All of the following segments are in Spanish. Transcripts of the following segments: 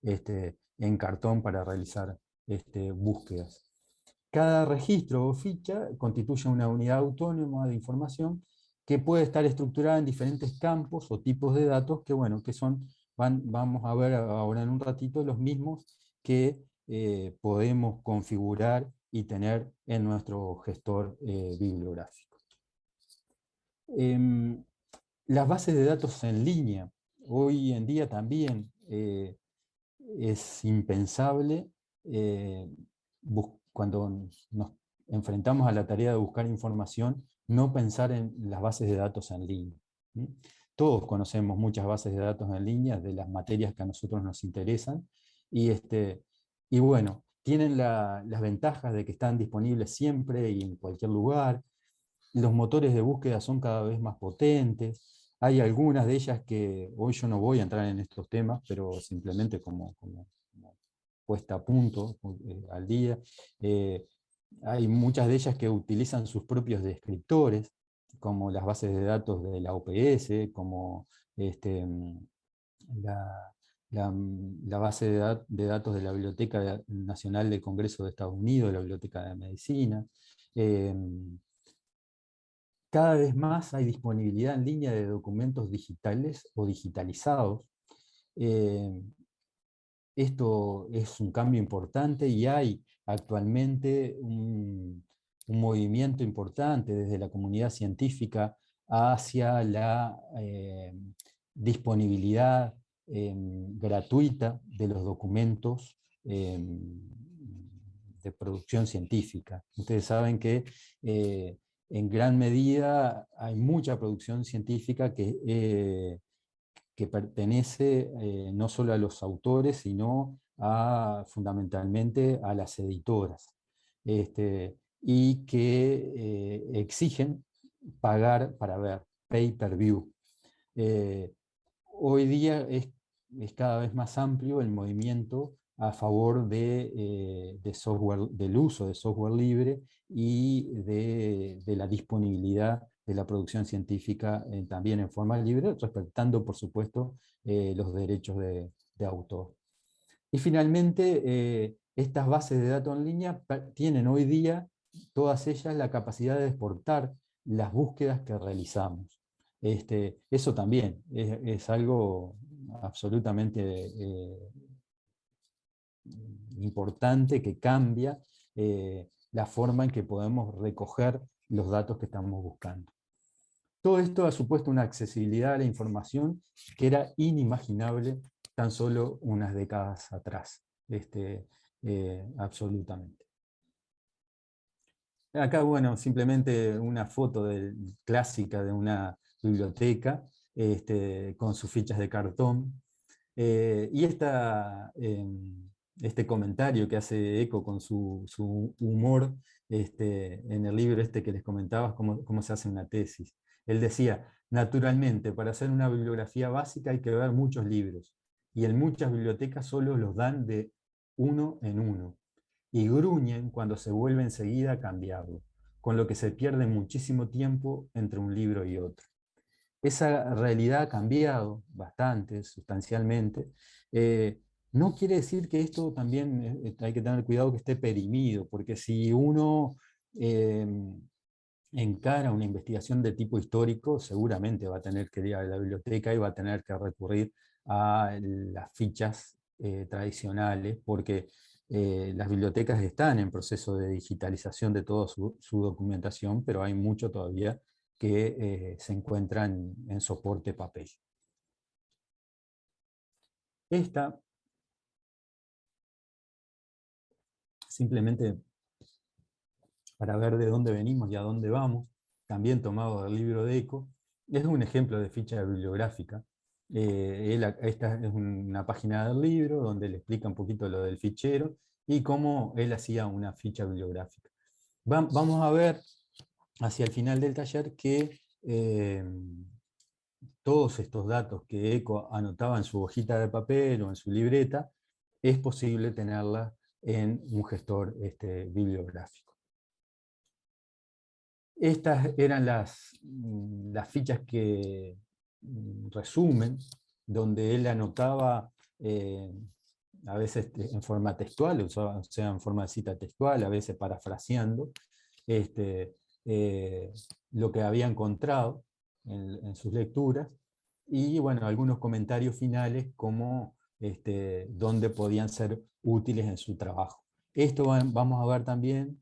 en cartón para realizar búsquedas. Cada registro o ficha constituye una unidad autónoma de información que puede estar estructurada en diferentes campos o tipos de datos que, bueno, que son, vamos a ver ahora en un ratito, los mismos que podemos configurar y tener en nuestro gestor bibliográfico. Em, las bases de datos en línea, hoy en día también es impensable cuando nos enfrentamos a la tarea de buscar información, no pensar en las bases de datos en línea. ¿Sí? Todos conocemos muchas bases de datos en línea de las materias que a nosotros nos interesan, y, y bueno, tienen las ventajas de que están disponibles siempre y en cualquier lugar. Los motores de búsqueda son cada vez más potentes. Hay algunas de ellas que hoy yo no voy a entrar en estos temas, pero simplemente como puesta a punto al día. Eh, Hay muchas de ellas que utilizan sus propios descriptores, como las bases de datos de la OPS, como la, la base de datos de la Biblioteca Nacional del Congreso de Estados Unidos, de la Biblioteca de Medicina. Eh, Cada vez más hay disponibilidad en línea de documentos digitales o digitalizados. Eh, Esto es un cambio importante y hay actualmente un movimiento importante desde la comunidad científica hacia la disponibilidad gratuita de los documentos de producción científica. Ustedes saben que en gran medida hay mucha producción científica que pertenece no solo a los autores, sino fundamentalmente a las editoras, y que exigen pagar para ver, pay per view. Eh, Hoy día es cada vez más amplio el movimiento a favor de software, del uso de software libre y de la disponibilidad de la producción científica también en forma libre, respetando, por supuesto, los derechos de autor. Y finalmente, estas bases de datos en línea tienen hoy día, todas ellas, la capacidad de exportar las búsquedas que realizamos. Eso también es algo absolutamente importante que cambia la forma en que podemos recoger los datos que estamos buscando. Todo esto ha supuesto una accesibilidad a la información que era inimaginable tan solo unas décadas atrás, absolutamente. Acá, bueno, simplemente una foto clásica de una biblioteca con sus fichas de cartón. Y este comentario que hace eco con su humor en el libro que les comentabas, cómo se hace una tesis. Él decía, naturalmente, para hacer una bibliografía básica hay que ver muchos libros, y en muchas bibliotecas solo los dan de uno en uno, y gruñen cuando se vuelve enseguida a cambiarlo, con lo que se pierde muchísimo tiempo entre un libro y otro. Esa realidad ha cambiado bastante, sustancialmente. No quiere decir que esto también hay que tener cuidado que esté perimido, porque si uno eh, encara una investigación de tipo histórico, seguramente va a tener que ir a la biblioteca y va a tener que recurrir a las fichas tradicionales, porque las bibliotecas están en proceso de digitalización de toda su documentación, pero hay mucho todavía que se encuentran en soporte papel. Esta, simplemente para ver de dónde venimos y a dónde vamos, también tomado del libro de Eco, es un ejemplo de ficha bibliográfica. Esta es una página del libro donde le explica un poquito lo del fichero y cómo él hacía una ficha bibliográfica. Vamos a ver hacia el final del taller que todos estos datos que Eco anotaba en su hojita de papel o en su libreta, es posible tenerla en un gestor bibliográfico. Estas eran las fichas que resumen, donde él anotaba a veces en forma textual, o sea, en forma de cita textual, a veces parafraseando, este, eh, lo que había encontrado en sus lecturas, y bueno, algunos comentarios finales como dónde podían ser útiles en su trabajo. Esto vamos a ver también,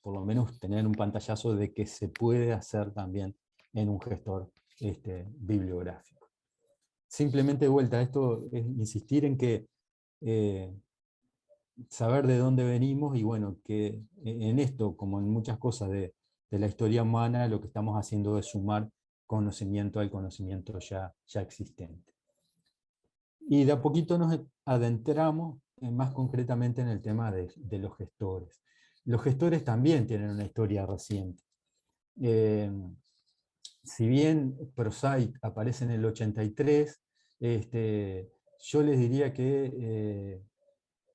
por lo menos tener un pantallazo de que se puede hacer también en un gestor bibliográfico. Simplemente de vuelta, esto es insistir en que eh, saber de dónde venimos y bueno, que en esto, como en muchas cosas de la historia humana, lo que estamos haciendo es sumar conocimiento al conocimiento ya existente. Y de a poquito nos adentramos más concretamente en el tema de los gestores. Los gestores también tienen una historia reciente. Eh, si bien Prosite aparece en el 83, yo les diría que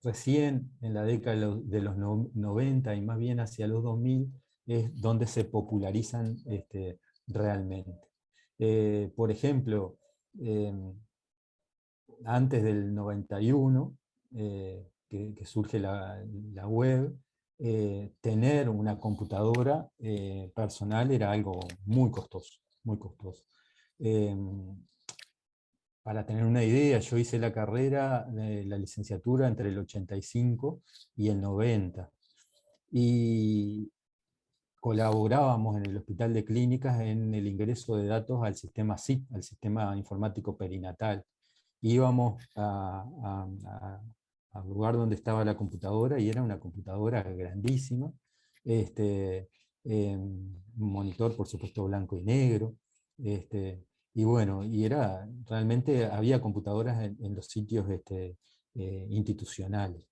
recién en la década de los 90 y más bien hacia los 2000 es donde se popularizan realmente. Por ejemplo, eh, antes del 91, que surge la web, tener una computadora personal era algo muy costoso, muy costoso. Eh, para tener una idea, yo hice la carrera de la licenciatura entre el 85 y el 90. Y colaborábamos en el Hospital de Clínicas en el ingreso de datos al sistema SIP, al sistema informático perinatal. Íbamos al lugar donde estaba la computadora y era una computadora grandísima, un monitor por supuesto blanco y negro, y bueno, y era, realmente había computadoras en los sitios institucionales.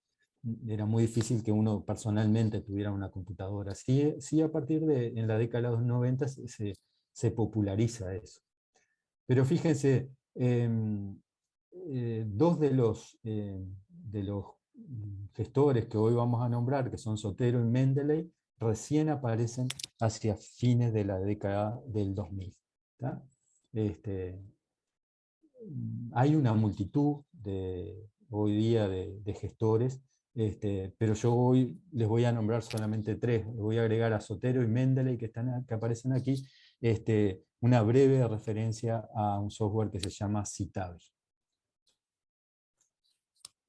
Era muy difícil que uno personalmente tuviera una computadora. Sí, sí, a partir en la década de los 90 se populariza eso. Pero fíjense, dos de los gestores que hoy vamos a nombrar, que son Zotero y Mendeley, recién aparecen hacia fines de la década del 2000. ¿Tá? Este, Hay una multitud hoy día de gestores, pero yo hoy les voy a nombrar solamente tres. Les voy a agregar a Zotero y Mendeley, que aparecen aquí, una breve referencia a un software que se llama Citavi.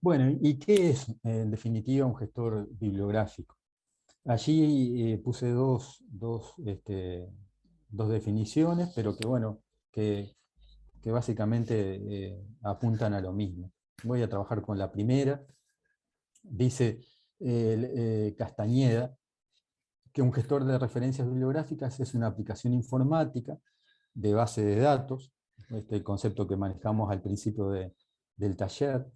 Bueno, ¿y qué es en definitiva un gestor bibliográfico? Allí puse dos definiciones, pero que bueno, que básicamente apuntan a lo mismo. Voy a trabajar con la primera. Dice Castañeda que un gestor de referencias bibliográficas es una aplicación informática de base de datos, el concepto que manejamos al principio del taller,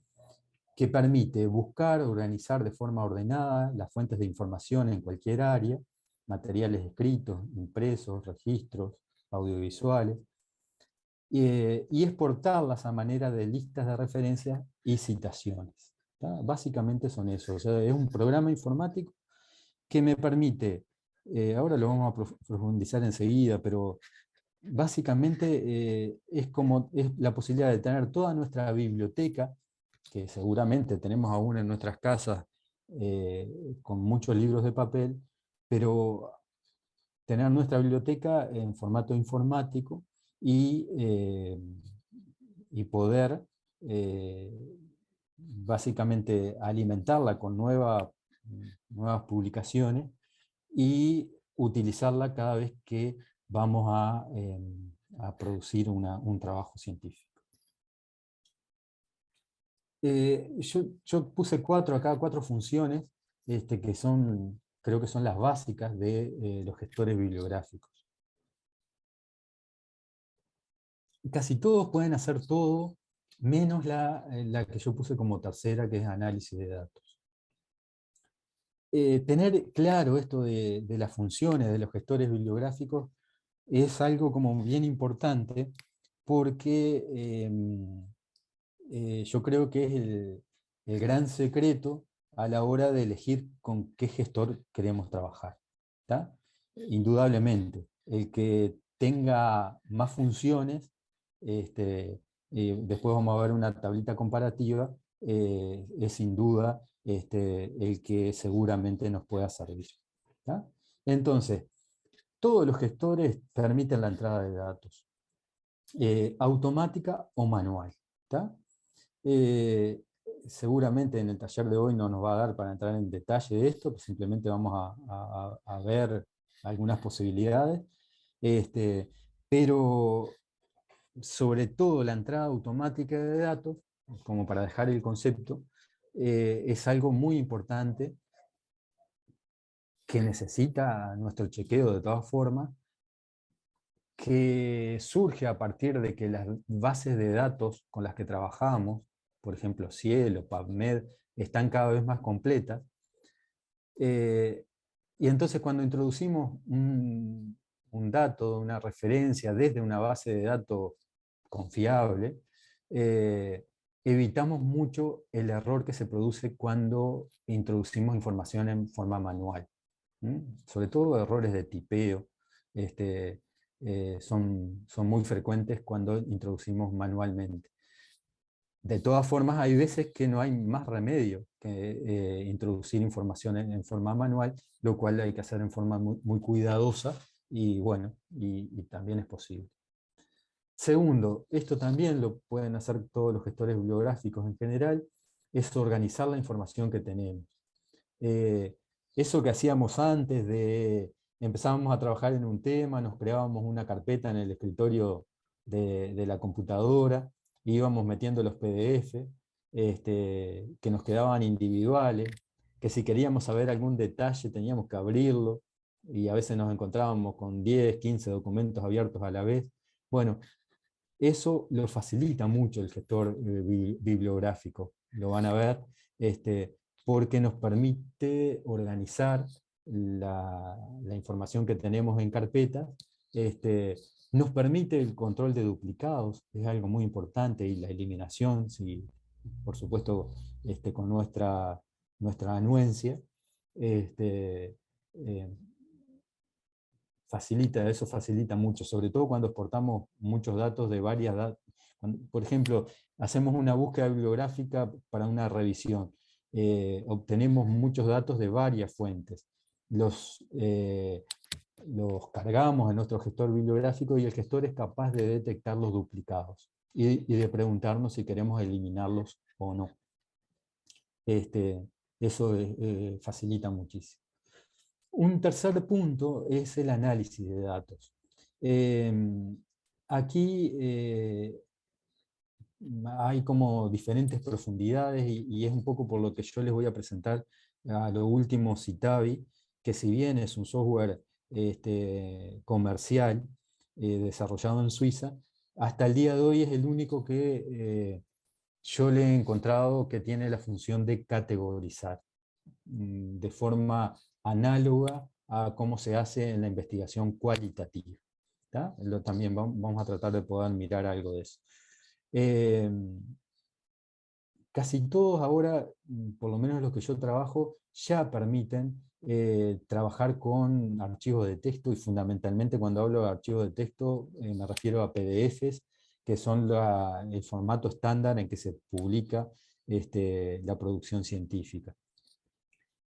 que permite buscar, organizar de forma ordenada las fuentes de información en cualquier área, materiales escritos, impresos, registros, audiovisuales, y exportarlas a manera de listas de referencias y citaciones. ¿Tá? Básicamente son eso. O sea, es un programa informático que me permite, ahora lo vamos a profundizar enseguida, pero básicamente es la posibilidad de tener toda nuestra biblioteca, que seguramente tenemos aún en nuestras casas con muchos libros de papel, pero tener nuestra biblioteca en formato informático y poder básicamente alimentarla con nuevas publicaciones y utilizarla cada vez que vamos a producir un trabajo científico. Yo puse cuatro funciones que creo que son las básicas de los gestores bibliográficos. Casi todos pueden hacer todo, menos la que yo puse como tercera, que es análisis de datos. Tener claro esto de las funciones de los gestores bibliográficos es algo como bien importante, porque yo creo que es el gran secreto a la hora de elegir con qué gestor queremos trabajar. ¿Tá? Indudablemente, el que tenga más funciones después vamos a ver una tablita comparativa, es sin duda el que seguramente nos pueda servir. ¿Tá? Entonces, todos los gestores permiten la entrada de datos, automática o manual. ¿Tá? Eh, Seguramente en el taller de hoy no nos va a dar para entrar en detalle de esto, pues simplemente vamos a ver algunas posibilidades. Pero sobre todo la entrada automática de datos, como para dejar el concepto, es algo muy importante que necesita nuestro chequeo de todas formas, que surge a partir de que las bases de datos con las que trabajamos, por ejemplo Cielo, PubMed, están cada vez más completas. Y entonces cuando introducimos un dato, una referencia desde una base de datos confiable, evitamos mucho el error que se produce cuando introducimos información en forma manual. Sobre todo errores de tipeo son muy frecuentes cuando introducimos manualmente. De todas formas, hay veces que no hay más remedio que introducir información en forma manual, lo cual hay que hacer en forma muy cuidadosa y bueno, y también es posible. Segundo, esto también lo pueden hacer todos los gestores bibliográficos en general, es organizar la información que tenemos. Eso que hacíamos antes de empezábamos a trabajar en un tema, nos creábamos una carpeta en el escritorio de la computadora, íbamos metiendo los PDF que nos quedaban individuales, que si queríamos saber algún detalle teníamos que abrirlo, y a veces nos encontrábamos con 10, 15 documentos abiertos a la vez. Bueno, eso lo facilita mucho el gestor bibliográfico, lo van a ver, porque nos permite organizar la información que tenemos en carpetas, nos permite el control de duplicados, es algo muy importante, y la eliminación, si, por supuesto, con nuestra anuencia. Eh, eso facilita mucho, sobre todo cuando exportamos muchos datos de varias datos. Por ejemplo, hacemos una búsqueda bibliográfica para una revisión. Obtenemos muchos datos de varias fuentes. Los cargamos en nuestro gestor bibliográfico y el gestor es capaz de detectar los duplicados y de preguntarnos si queremos eliminarlos o no. Eso facilita muchísimo. Un tercer punto es el análisis de datos. Aquí hay como diferentes profundidades y es un poco por lo que yo les voy a presentar a lo último Citavi, que si bien es un software comercial desarrollado en Suiza, hasta el día de hoy es el único que yo le he encontrado que tiene la función de categorizar de forma análoga a cómo se hace en la investigación cualitativa. También vamos a tratar de poder mirar algo de eso. Casi todos ahora, por lo menos los que yo trabajo, ya permiten trabajar con archivos de texto, y fundamentalmente cuando hablo de archivos de texto me refiero a PDFs, que son el formato estándar en que se publica la producción científica.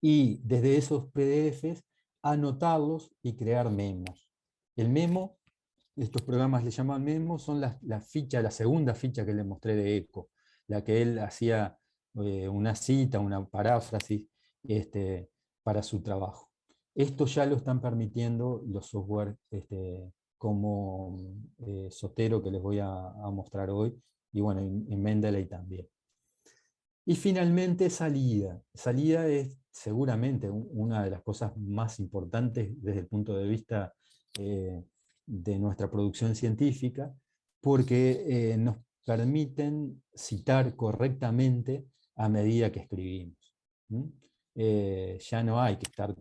Y desde esos PDFs anotarlos y crear memos. El memo, estos programas le llaman memos, son la segunda ficha que le mostré de ECO, la que él hacía una cita, una paráfrasis para su trabajo. Esto ya lo están permitiendo los software como Zotero, que les voy a mostrar hoy, y bueno, en Mendeley también. Y finalmente salida. Salida es seguramente una de las cosas más importantes desde el punto de vista de nuestra producción científica, porque nos permiten citar correctamente a medida que escribimos. Ya no hay que estar...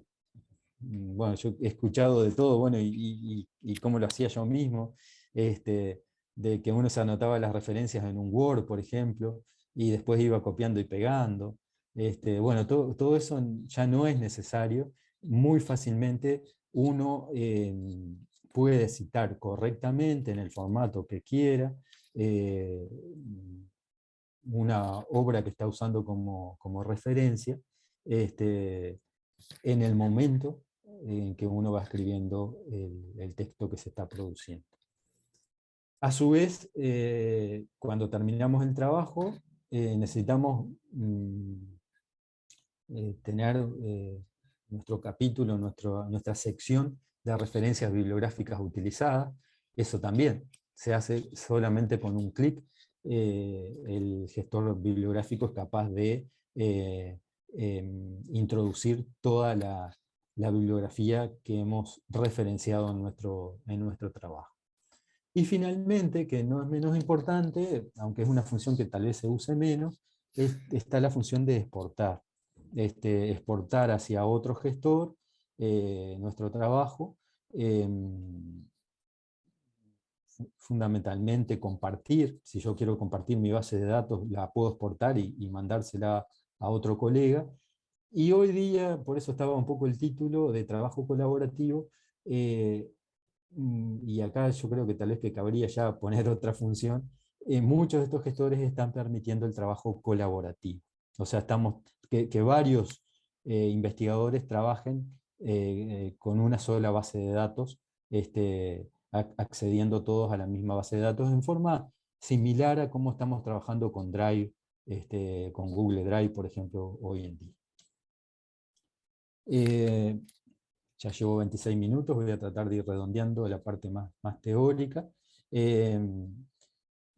Bueno, yo he escuchado de todo, bueno, y cómo lo hacía yo mismo, de que uno se anotaba las referencias en un Word, por ejemplo, y después iba copiando y pegando. Bueno, todo eso ya no es necesario. Muy fácilmente uno puede citar correctamente en el formato que quiera, una obra que está usando como referencia, en el momento en que uno va escribiendo el texto que se está produciendo. A su vez, cuando terminamos el trabajo, necesitamos tener nuestro capítulo, nuestra sección de referencias bibliográficas utilizadas. Eso también se hace solamente con un clic. El gestor bibliográfico es capaz de introducir toda la bibliografía que hemos referenciado en nuestro trabajo. Y finalmente, que no es menos importante, aunque es una función que tal vez se use menos, está la función de exportar. Exportar hacia otro gestor nuestro trabajo, fundamentalmente compartir. Si yo quiero compartir mi base de datos, la puedo exportar y mandársela a otro colega. Y hoy día, por eso estaba un poco el título de trabajo colaborativo, y acá yo creo que tal vez que cabría ya poner otra función, muchos de estos gestores están permitiendo el trabajo colaborativo. O sea, que varios investigadores trabajen con una sola base de datos, accediendo todos a la misma base de datos en forma similar a cómo estamos trabajando con Drive, con Google Drive, por ejemplo, hoy en día. Ya llevo 26 minutos, voy a tratar de ir redondeando la parte más teórica.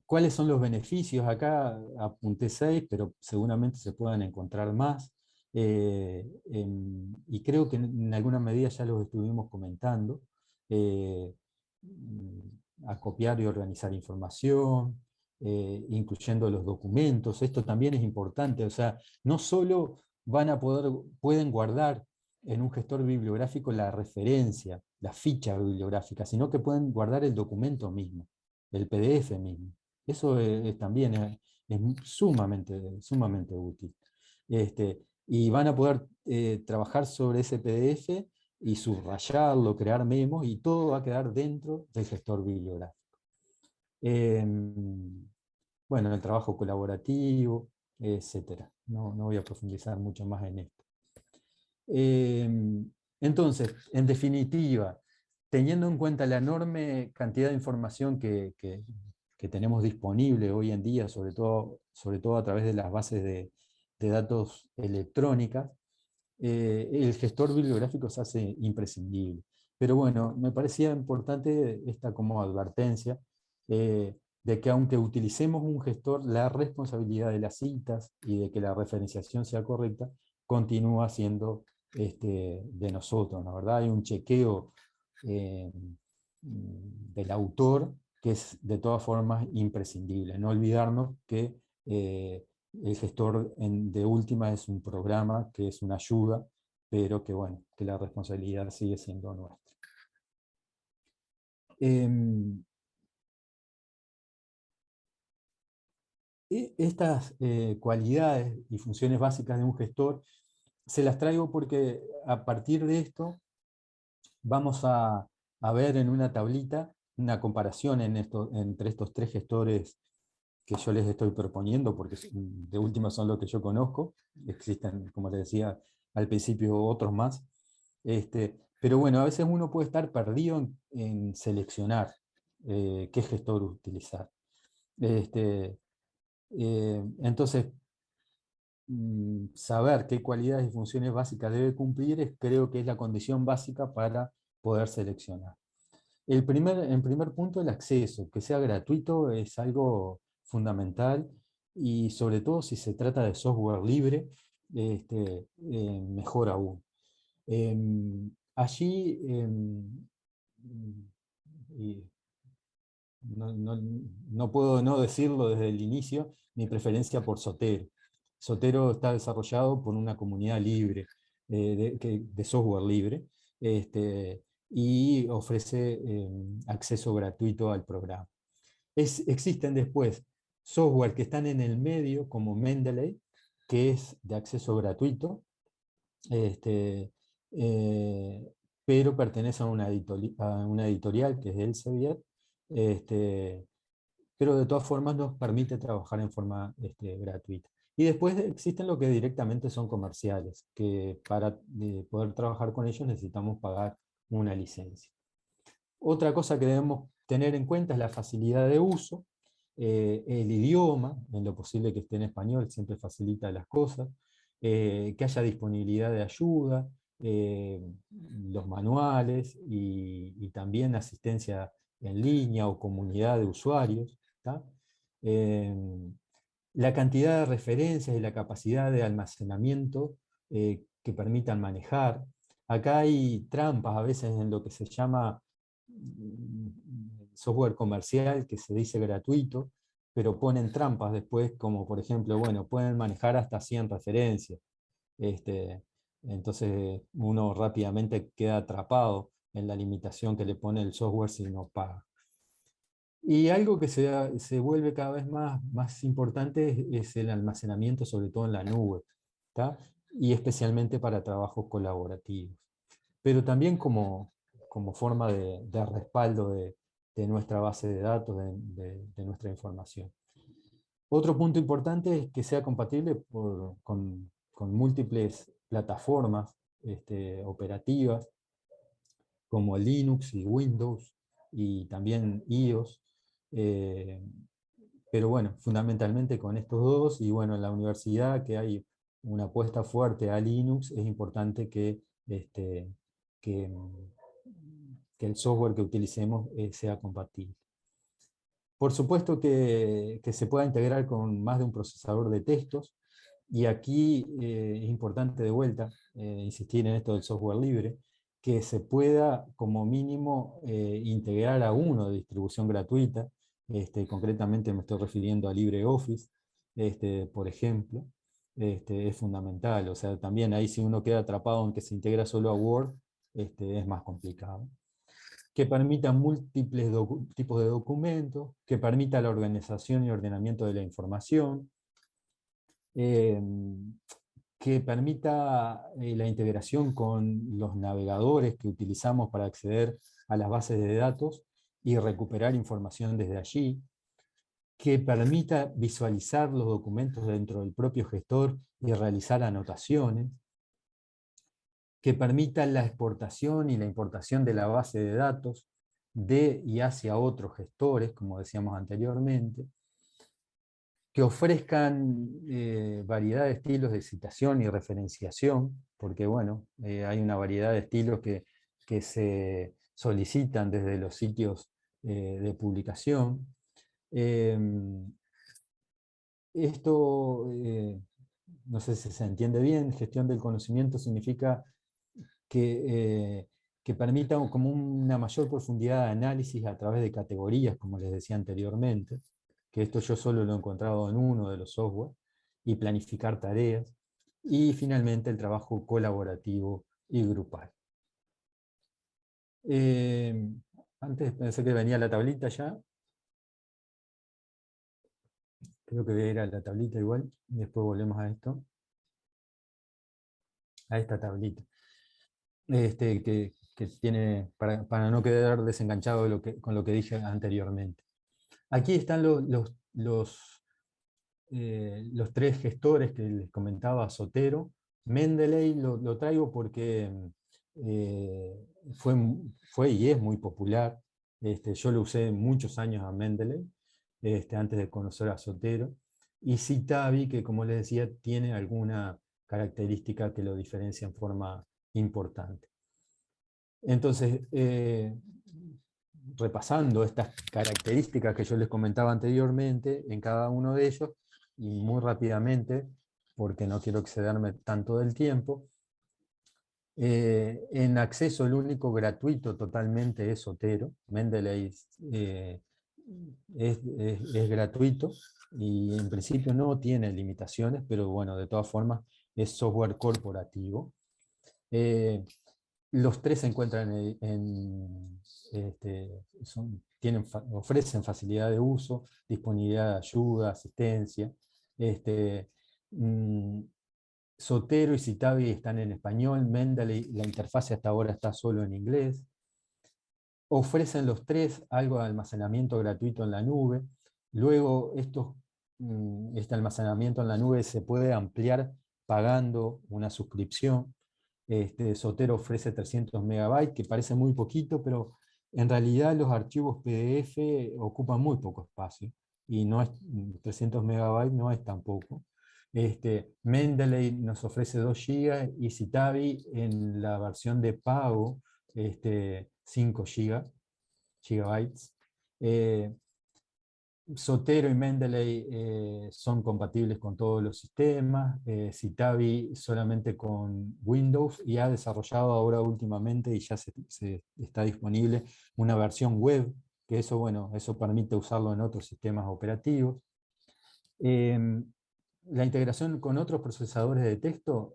¿Cuáles son los beneficios? Acá apunté 6, pero seguramente se puedan encontrar más. Y creo que en alguna medida ya los estuvimos comentando. Acopiar y organizar información, incluyendo los documentos. Esto también es importante. O sea, no solo pueden guardar en un gestor bibliográfico la referencia, la ficha bibliográfica, sino que pueden guardar el documento mismo, el PDF mismo. Eso también es sumamente útil. Y van a poder trabajar sobre ese PDF y subrayarlo, crear memos, y todo va a quedar dentro del gestor bibliográfico. Bueno, el trabajo colaborativo, etc. No voy a profundizar mucho más en esto. Entonces, en definitiva, teniendo en cuenta la enorme cantidad de información que tenemos disponible hoy en día, sobre todo a través de las bases de datos electrónicas, el gestor bibliográfico se hace imprescindible. Pero bueno, me parecía importante esta como advertencia, de que aunque utilicemos un gestor, la responsabilidad de las citas y de que la referenciación sea correcta continúa siendo de nosotros, ¿no? ¿Verdad? Hay un chequeo del autor que es de todas formas imprescindible. No olvidarnos que el gestor de última es un programa que es una ayuda, pero que, bueno, que la responsabilidad sigue siendo nuestra. Estas cualidades y funciones básicas de un gestor se las traigo porque a partir de esto vamos a ver en una tablita una comparación entre estos 3 gestores que yo les estoy proponiendo, porque de última son los que yo conozco. Existen, como les decía al principio, otros más. Pero bueno, a veces uno puede estar perdido en seleccionar qué gestor utilizar. Entonces, saber qué cualidades y funciones básicas debe cumplir creo que es la condición básica para poder seleccionar. En primer punto, el acceso, que sea gratuito, es algo fundamental, y sobre todo si se trata de software libre, mejor aún. Allí, y no puedo no decirlo desde el inicio, mi preferencia por Zotero. Zotero está desarrollado por una comunidad libre, de software libre, y ofrece acceso gratuito al programa. Existen después software que están en el medio, como Mendeley, que es de acceso gratuito, pero pertenece a una editorial que es Elsevier, pero de todas formas nos permite trabajar en forma gratuita. Y después existen lo que directamente son comerciales, que para poder trabajar con ellos necesitamos pagar una licencia. Otra cosa que debemos tener en cuenta es la facilidad de uso, el idioma, en lo posible que esté en español, siempre facilita las cosas, que haya disponibilidad de ayuda, los manuales y también asistencia en línea o comunidad de usuarios. ¿Tá? Eh, la cantidad de referencias y la capacidad de almacenamiento que permitan manejar. Acá hay trampas a veces en lo que se llama software comercial, que se dice gratuito, pero ponen trampas después, como por ejemplo, bueno, pueden manejar hasta 100 referencias. Este, entonces uno rápidamente queda atrapado en la limitación que le pone el software si no paga. Y algo que se vuelve cada vez más importante es el almacenamiento, sobre todo en la nube, ¿tá? Y especialmente para trabajos colaborativos. Pero también como forma de respaldo de nuestra base de datos, de nuestra información. Otro punto importante es que sea compatible con múltiples plataformas operativas, como Linux y Windows, y también iOS. eh, pero bueno, fundamentalmente con estos dos, y bueno, en la universidad que hay una apuesta fuerte a Linux, es importante que, que el software que utilicemos sea compatible. Por supuesto que se pueda integrar con más de un procesador de textos, y aquí es importante de vuelta insistir en esto del software libre, que se pueda como mínimo integrar a uno de distribución gratuita. Concretamente me estoy refiriendo a LibreOffice, por ejemplo. Es fundamental, o sea, también ahí si uno queda atrapado en que se integra solo a Word, es más complicado. Que permita múltiples tipos de documentos, que permita la organización y ordenamiento de la información, eh, que permita la integración con los navegadores que utilizamos para acceder a las bases de datos y recuperar información desde allí, que permita visualizar los documentos dentro del propio gestor y realizar anotaciones, que permita la exportación y la importación de la base de datos de y hacia otros gestores, como decíamos anteriormente, que ofrezcan variedad de estilos de citación y referenciación, porque bueno, hay una variedad de estilos que se solicitan desde los sitios de publicación. Esto, no sé si se entiende bien, gestión del conocimiento significa que permita como una mayor profundidad de análisis a través de categorías, como les decía anteriormente, que esto yo solo lo he encontrado en uno de los software, y planificar tareas, y finalmente el trabajo colaborativo y grupal. Antes pensé que venía la tablita ya, creo que voy a ir a la tablita igual, después volvemos a esto, a esta tablita. Que tiene, para no quedar desenganchado con lo que dije anteriormente. Aquí están los tres gestores que les comentaba Zotero. Mendeley lo traigo porque fue y es muy popular. Yo lo usé muchos años a Mendeley, antes de conocer a Zotero. Y Citavi, que como les decía, tiene alguna característica que lo diferencia en forma importante. Entonces, repasando estas características que yo les comentaba anteriormente en cada uno de ellos, y muy rápidamente, porque no quiero excederme tanto del tiempo, en acceso el único gratuito totalmente es Zotero. Mendeley es gratuito y en principio no tiene limitaciones, pero bueno, de todas formas es software corporativo. Los tres se encuentran ofrecen facilidad de uso, disponibilidad de ayuda, asistencia. Mm, Zotero y Citavi están en español, Mendeley, la interfaz hasta ahora está solo en inglés. Ofrecen los tres algo de almacenamiento gratuito en la nube, Luego, este almacenamiento en la nube se puede ampliar pagando una suscripción. Zotero ofrece 300 megabytes, que parece muy poquito, pero en realidad los archivos PDF ocupan muy poco espacio. Y no es, 300 megabytes no es tan poco. Mendeley nos ofrece 2 GB y Citavi en la versión de pago 5 gigabytes. Zotero y Mendeley son compatibles con todos los sistemas, Citavi solamente con Windows, y ha desarrollado ahora últimamente, y ya se está disponible, una versión web, que eso, bueno, eso permite usarlo en otros sistemas operativos. La integración con otros procesadores de texto,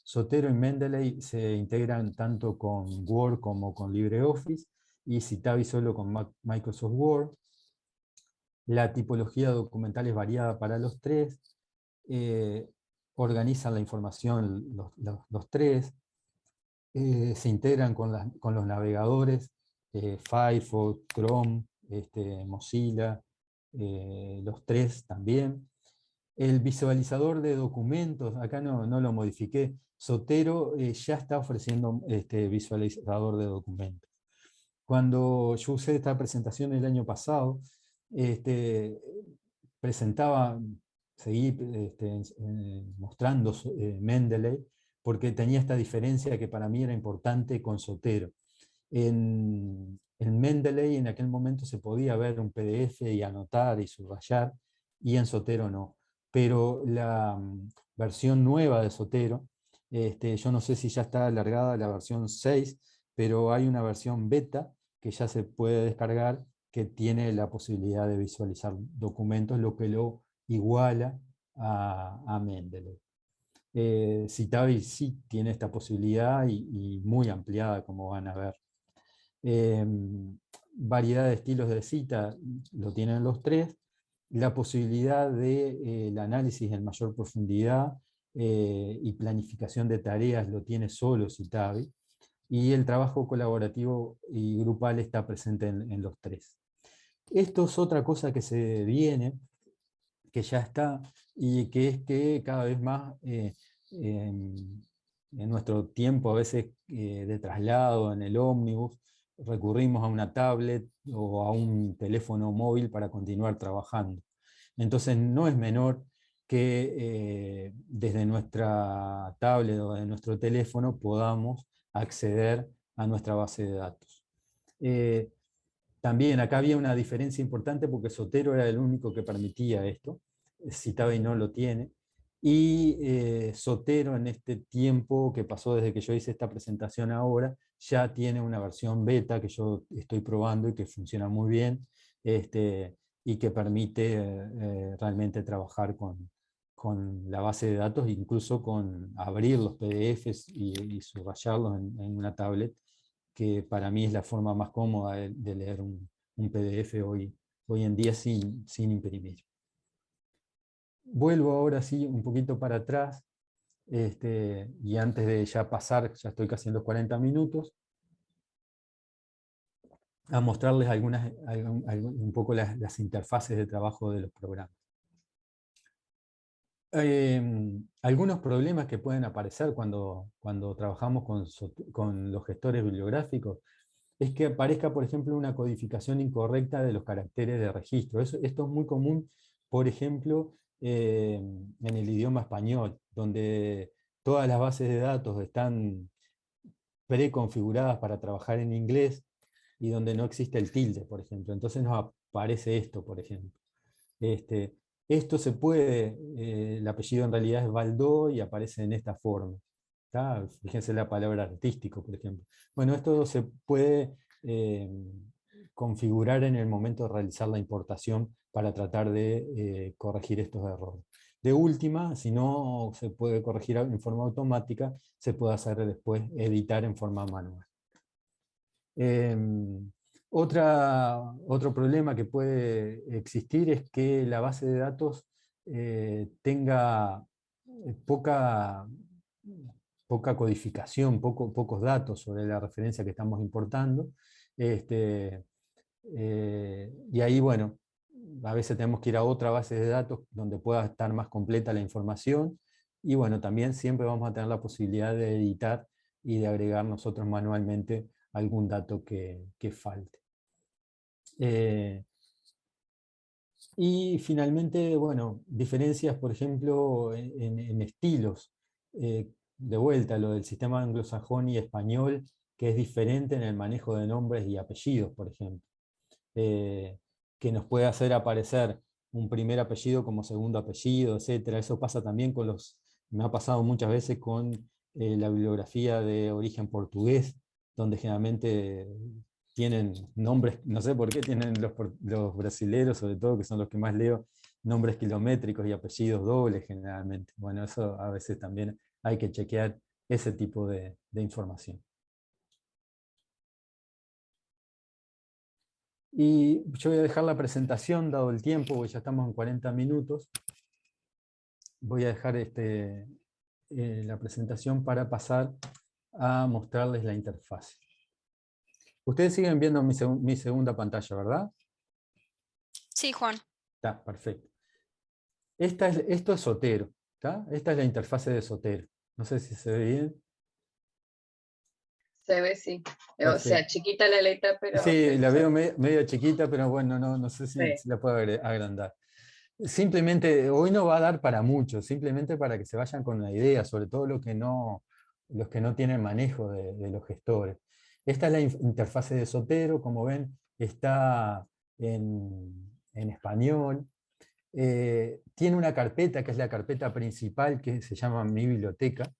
Zotero y Mendeley se integran tanto con Word como con LibreOffice, y Citavi solo con Microsoft Word. La tipología documental es variada para los tres. eh, Organizan la información los tres. Se integran con los navegadores, Firefox, Chrome, Mozilla, los tres también. El visualizador de documentos, acá no lo modifiqué. Zotero ya está ofreciendo visualizador de documentos. Cuando yo usé esta presentación el año pasado, este, presentaba, seguí mostrando Mendeley, porque tenía esta diferencia que para mí era importante con Zotero. En Mendeley en aquel momento se podía ver un PDF y anotar y subrayar, y en Zotero no. Pero la versión nueva de Zotero, yo no sé si ya está alargada la versión 6, pero hay una versión beta que ya se puede descargar, que tiene la posibilidad de visualizar documentos, lo que lo iguala a Mendeley. Citavi sí tiene esta posibilidad y muy ampliada, como van a ver. Variedad de estilos de cita lo tienen los tres. La posibilidad de el análisis en mayor profundidad y planificación de tareas lo tiene solo Citavi. Y el trabajo colaborativo y grupal está presente en los tres. Esto es otra cosa que se viene, que ya está, y que es que cada vez más en nuestro tiempo a veces de traslado en el ómnibus, recurrimos a una tablet o a un teléfono móvil para continuar trabajando. Entonces no es menor que desde nuestra tablet o de nuestro teléfono podamos acceder a nuestra base de datos. Eh, También acá había una diferencia importante porque Zotero era el único que permitía esto, Citavi no lo tiene, y Zotero en este tiempo que pasó desde que yo hice esta presentación ahora, ya tiene una versión beta que yo estoy probando y que funciona muy bien, y que permite realmente trabajar con la base de datos, incluso con abrir los PDFs y subrayarlos en una tablet, que para mí es la forma más cómoda de leer un PDF hoy en día sin imprimir. Vuelvo ahora sí un poquito para atrás, y antes de ya pasar, ya estoy casi en los 40 minutos, a mostrarles un poco las interfaces de trabajo de los programas. Algunos problemas que pueden aparecer cuando trabajamos con los gestores bibliográficos es que aparezca, por ejemplo, una codificación incorrecta de los caracteres de registro. Esto es muy común, por ejemplo, en el idioma español, donde todas las bases de datos están preconfiguradas para trabajar en inglés y donde no existe el tilde, por ejemplo. Entonces nos aparece esto, por ejemplo. Este, Esto se puede, el apellido en realidad es Baldó y aparece en esta forma. ¿Está? Fíjense la palabra artístico, por ejemplo. Bueno, esto se puede configurar en el momento de realizar la importación para tratar de corregir estos errores. De última, si no se puede corregir en forma automática, se puede hacer después editar en forma manual. Otro problema que puede existir es que la base de datos tenga poca, poca codificación, pocos datos sobre la referencia que estamos importando. Y ahí, bueno, a veces tenemos que ir a otra base de datos donde pueda estar más completa la información, y bueno, también siempre vamos a tener la posibilidad de editar y de agregar nosotros manualmente algún dato que falte. Y finalmente, bueno, diferencias, por ejemplo, en estilos. De vuelta, lo del sistema anglosajón y español, que es diferente en el manejo de nombres y apellidos, por ejemplo. Que nos puede hacer aparecer un primer apellido como segundo apellido, etcétera. Eso pasa también con me ha pasado muchas veces con la bibliografía de origen portugués, donde generalmente tienen nombres, no sé por qué tienen los brasileros, sobre todo, que son los que más leo, nombres kilométricos y apellidos dobles generalmente. Bueno, eso a veces también hay que chequear ese tipo de información. Y yo voy a dejar la presentación, dado el tiempo, porque ya estamos en 40 minutos. Voy a dejar la presentación para pasar a mostrarles la interfaz. Ustedes siguen viendo mi segunda pantalla, ¿verdad? Sí, Juan. Está, perfecto. Esto es Zotero, ¿está? Esta es la interfaz de Zotero. No sé si se ve bien. Se ve, sí. O sea, Perfecto. chiquita la letra, pero Sí, la se veo ve. medio chiquita, pero bueno, no sé Sí. si la puedo agrandar. Simplemente, hoy no va a dar para mucho, simplemente para que se vayan con una idea, sobre todo los que no tienen manejo de los gestores. Esta es la interfase de Zotero, como ven, está en español. Tiene una carpeta, que es la carpeta principal, que se llama Mi Biblioteca.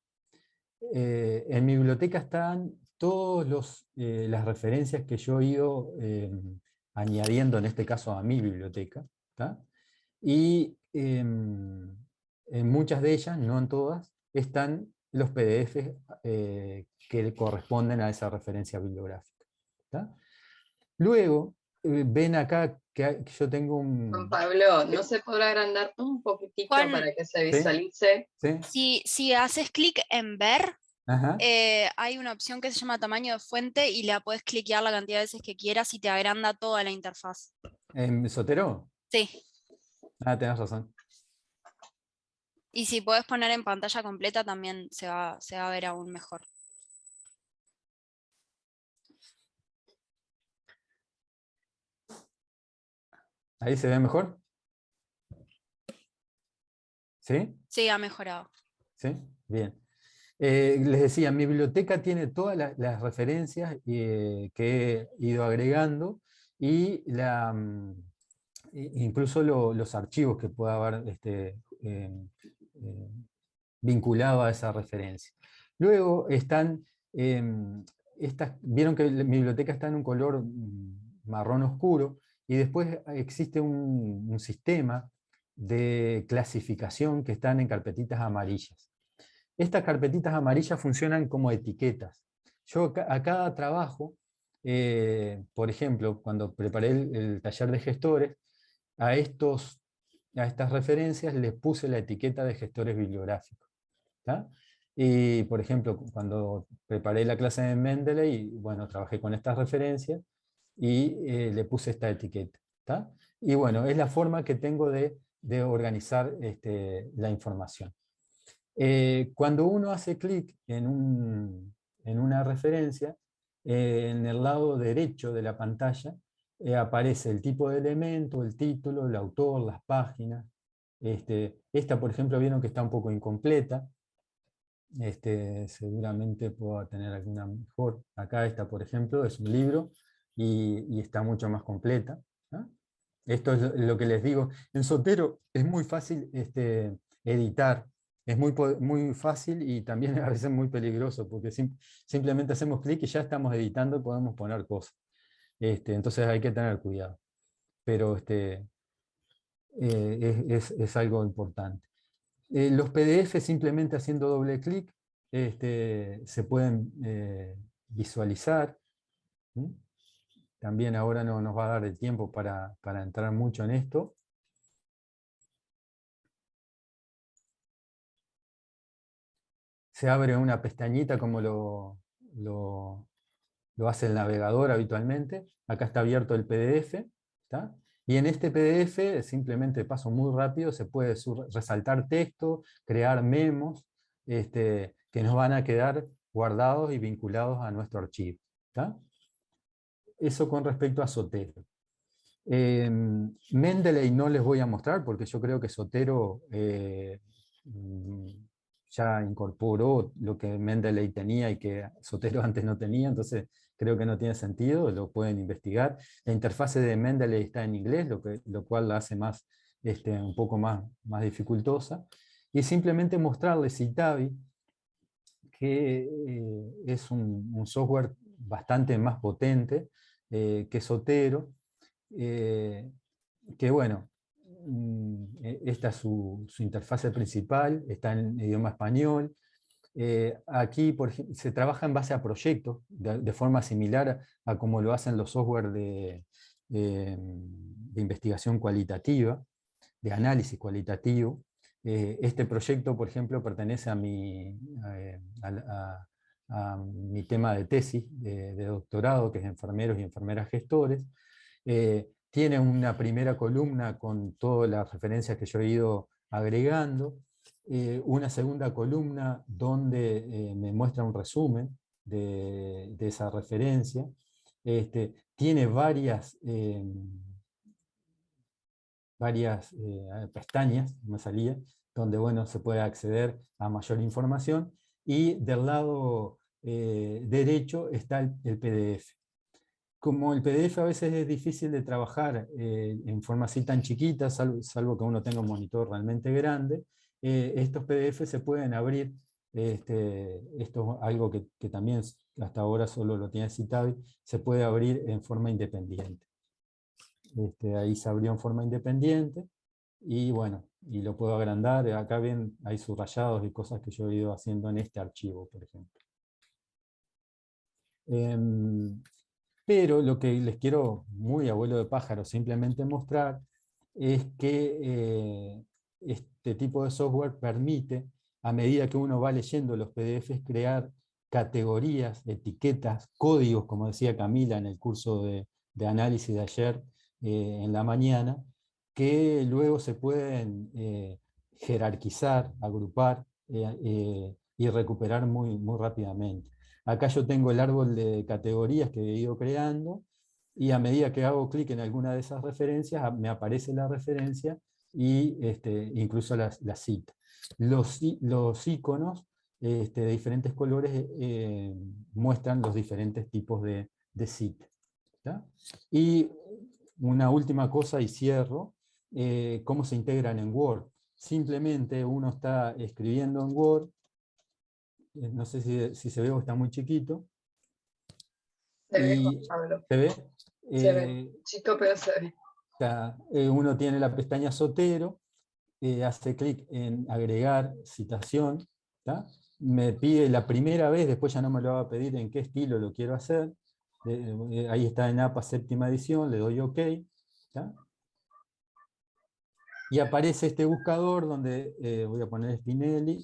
En mi biblioteca están todas las referencias que yo he ido añadiendo, en este caso a mi biblioteca. ¿Tá? Y en muchas de ellas, no en todas, están los PDFs que corresponden a esa referencia bibliográfica. ¿Tá? Luego, ven acá que yo tengo Juan un... Pablo, ¿no se podrá agrandar un poquitito Juan, para que se ¿Sí? visualice? ¿Sí? si haces clic en ver, Ajá. hay una opción que se llama tamaño de fuente y la puedes cliquear la cantidad de veces que quieras y te agranda toda la interfaz. ¿En Zotero? Sí. Ah, tenés razón. Y si puedes poner en pantalla completa también se va a ver aún mejor. ¿Ahí se ve mejor? ¿Sí? Sí, ha mejorado. ¿Sí? Bien. Les decía, mi biblioteca tiene todas las referencias que he ido agregando y incluso los archivos que pueda haber eh, vinculado a esa referencia. Luego están, vieron que mi biblioteca está en un color marrón oscuro, y después existe un sistema de clasificación que están en carpetitas amarillas. Estas carpetitas amarillas funcionan como etiquetas. Yo a cada trabajo, por ejemplo, cuando preparé el taller de gestores, a, a estas referencias les puse la etiqueta de gestores bibliográficos. ¿Tá? Y, por ejemplo, cuando preparé la clase de Mendeley, bueno, trabajé con estas referencias y le puse esta etiqueta. ¿Tá? Y bueno, es la forma que tengo de organizar la información. Cuando uno hace clic en una referencia, en el lado derecho de la pantalla aparece el tipo de elemento, el título, el autor, las páginas. Esta, por ejemplo, vieron que está un poco incompleta. Seguramente puedo tener alguna mejor. Acá esta, por ejemplo, es un libro y está mucho más completa, ¿no? Esto es lo que les digo. En Zotero es muy fácil editar, es muy fácil y también a veces muy peligroso, porque simplemente hacemos clic y ya estamos editando y podemos poner cosas. Entonces hay que tener cuidado. Pero es algo importante. Los PDF, simplemente haciendo doble clic, se pueden visualizar. ¿Mm? También ahora no nos va a dar el tiempo para entrar mucho en esto. Se abre una pestañita como lo hace el navegador habitualmente. Acá está abierto el PDF. ¿Está? Y en este PDF, simplemente paso muy rápido, se puede resaltar texto, crear memos, que nos van a quedar guardados y vinculados a nuestro archivo. ¿Tá? Eso con respecto a Zotero. Mendeley no les voy a mostrar porque yo creo que Zotero ya incorporó lo que Mendeley tenía y que Zotero antes no tenía, entonces creo que no tiene sentido, lo pueden investigar. La interfase de Mendeley está en inglés, lo cual la hace más, un poco más dificultosa. Y simplemente mostrarles Citavi, que es un software bastante más potente que Zotero, que bueno, esta es su interfase principal, está en idioma español. Aquí, por ejemplo, se trabaja en base a proyectos, de forma similar a como lo hacen los software de investigación cualitativa, de análisis cualitativo. Este proyecto, por ejemplo, pertenece a mi tema de tesis de doctorado, que es enfermeros y enfermeras gestores. Tiene una primera columna con todas las referencias que yo he ido agregando, una segunda columna donde me muestra un resumen de esa referencia. Tiene varias pestañas, me salía, donde bueno, se puede acceder a mayor información, y del lado derecho está el PDF. Como el PDF a veces es difícil de trabajar en forma así tan chiquita, salvo que uno tenga un monitor realmente grande, estos PDF se pueden abrir, esto es algo que también hasta ahora solo lo tiene Citavi, se puede abrir en forma independiente. Ahí se abrió en forma independiente, y bueno, y lo puedo agrandar. Acá ven, hay subrayados y cosas que yo he ido haciendo en este archivo, por ejemplo. Pero lo que les quiero, muy abuelo de pájaro, simplemente mostrar, es que este tipo de software permite, a medida que uno va leyendo los PDFs, crear categorías, etiquetas, códigos, como decía Camila en el curso de análisis de ayer en la mañana, que luego se pueden jerarquizar, agrupar y recuperar muy rápidamente. Acá yo tengo el árbol de categorías que he ido creando, y a medida que hago clic en alguna de esas referencias, me aparece la referencia y incluso la cita. Los iconos de diferentes colores muestran los diferentes tipos de cita. ¿Tá? Y una última cosa y cierro, cómo se integran en Word. Simplemente uno está escribiendo en Word, no sé si se ve o está muy chiquito. Se ve, Juan Pablo. ¿Se ve? Se ve. Chico, pero se ve. Uno tiene la pestaña Zotero, hace clic en agregar citación, ¿tá? Me pide la primera vez, después ya no me lo va a pedir en qué estilo lo quiero hacer. Ahí está en APA séptima edición, le doy OK. ¿Tá? Y aparece este buscador donde voy a poner Spinelli,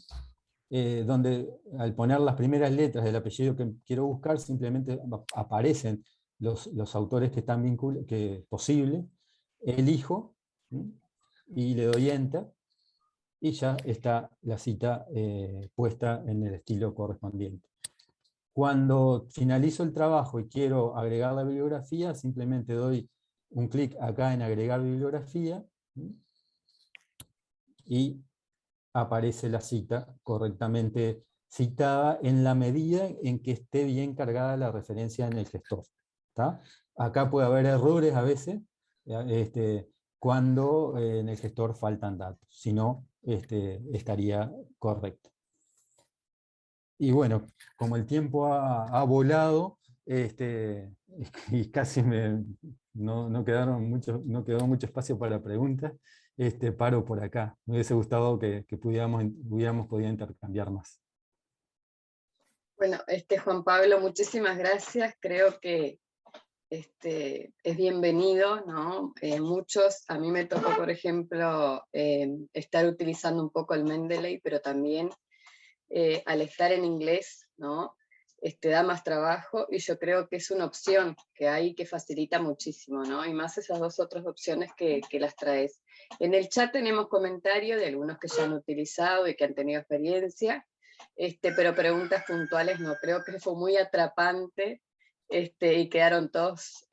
donde al poner las primeras letras del apellido que quiero buscar, simplemente aparecen los autores que están vinculados, que posible, elijo, ¿sí? Y le doy Enter, y ya está la cita puesta en el estilo correspondiente. Cuando finalizo el trabajo y quiero agregar la bibliografía, simplemente doy un clic acá en agregar bibliografía, ¿sí? Y aparece la cita correctamente citada en la medida en que esté bien cargada la referencia en el gestor. ¿Tá? Acá puede haber errores a veces cuando en el gestor faltan datos, si no, estaría correcto. Y bueno, como el tiempo ha volado, y casi no quedó mucho espacio para preguntas, paro por acá. Me hubiese gustado que hubiéramos podido intercambiar más. Bueno, Juan Pablo, muchísimas gracias. Creo que es bienvenido, ¿no? Muchos, a mí me tocó, por ejemplo, estar utilizando un poco el Mendeley, pero también al estar en inglés, ¿no? da más trabajo, y yo creo que es una opción que hay que facilita muchísimo, ¿no? Y más esas dos otras opciones que las traes. En el chat tenemos comentarios de algunos que ya han utilizado y que han tenido experiencia, pero preguntas puntuales no. Creo que fue muy atrapante, y quedaron todos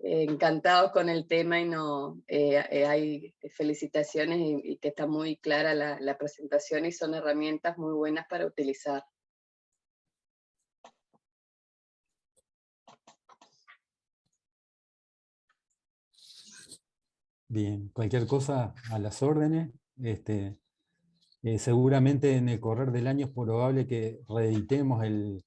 encantados con el tema, y no hay felicitaciones, y que está muy clara la presentación, y son herramientas muy buenas para utilizar. Bien, cualquier cosa a las órdenes. Seguramente en el correr del año es probable que reeditemos el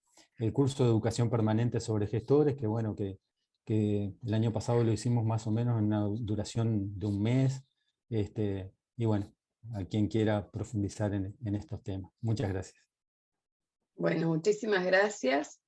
curso de educación permanente sobre gestores, que bueno, que el año pasado lo hicimos más o menos en una duración de un mes. Y bueno, a quien quiera profundizar en estos temas. Muchas gracias. Bueno, muchísimas gracias.